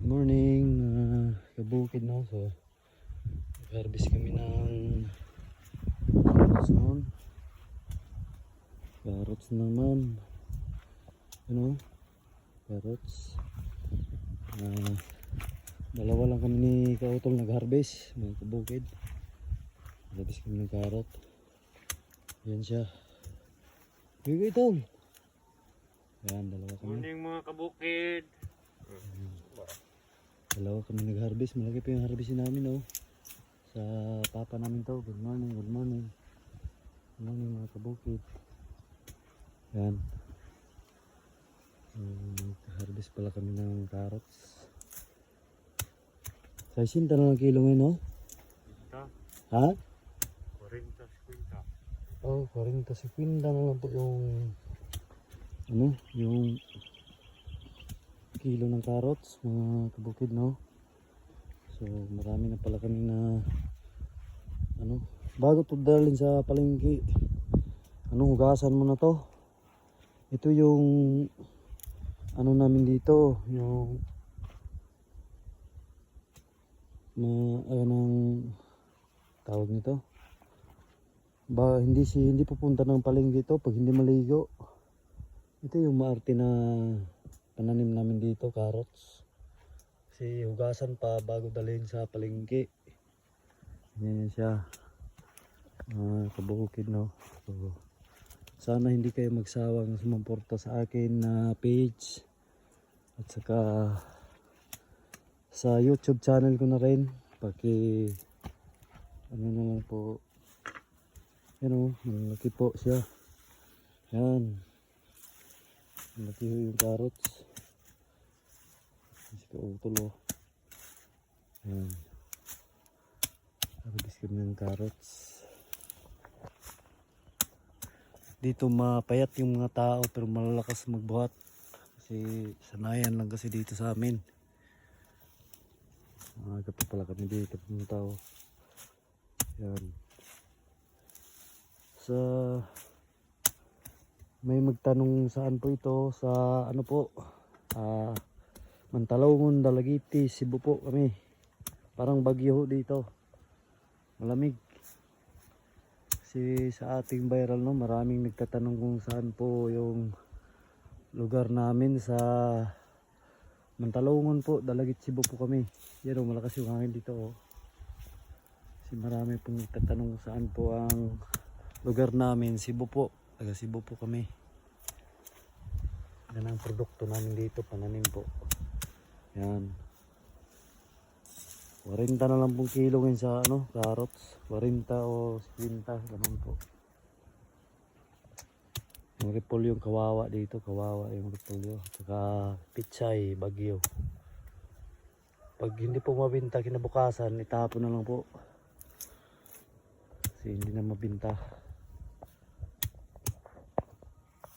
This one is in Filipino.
Morning, kabukid no. So, harvest kami ng carrots noon. Carrots naman. Ano? Carrots. Dalawa lang kami ni Kautol nag-harvest, mga kabukid. Harvest kami ng carrot. Yan siya. Bigay Tol. Yan, dalawa kami. Morning mga kabukid. Dalawa kami nag-harvest. Malaki pa yung harvest namin oh. Sa papa namin to. Good morning, good morning. Good morning mga kabukid. Yan. Harvest pala kami ng carrots. Sa 60 na lang kilo ngayon, no? Ha? 40-50. Oh, 40-50 na lang po yung yung kilo ng carrots, mga kabukid, no? So, marami na pala kami na bago to dalhin sa palengke. Hugasan mo na to. Ito yung namin dito, yung ng tawag nito. Hindi pupunta ng palengke ito pag hindi maligo. Ito yung maarte na pananim namin dito, carrots. Kasi hugasan pa bago dalhin sa palengke. Yan siya. Kabukid, no? So, sana hindi kayo magsawang sumuporta sa akin na page at saka sa YouTube channel ko na rin. Na lang po. Yan o, malaki po siya. Yan. Malaki yung carrots. Kasi kautulo. Yan. Harvest kami ng carrots. Dito mapayat yung mga tao pero malalakas magbuhat. Kasi sanayan lang kasi dito sa amin. Maaga pa pala kami dito ng tao. Yan. May magtanong saan po ito, sa Mantalongon, Dalagiti, Cebu po kami. Parang bagyo dito. Malamig. Kasi sa ating viral, no, maraming nagtatanong kung saan po yung lugar namin sa Mantalongon po, Dalagit, Cebu po kami. Yan o, malakas yung hangin dito oh. Kasi marami pong nagtatanong kung saan po ang lugar namin. Cebu po, taga Cebu po kami. Yan ang produkto namin dito, pananim po. Yan. 40 na lang pong kilo ngayon sa carrots. 40 o 50 naman po. Yung repolyo yung kawawa dito, kawawa yung repolyo. Saka pichay, bagyo. Pag hindi po mabinta kinabukasan, itapon na lang po. Kasi hindi na mabinta.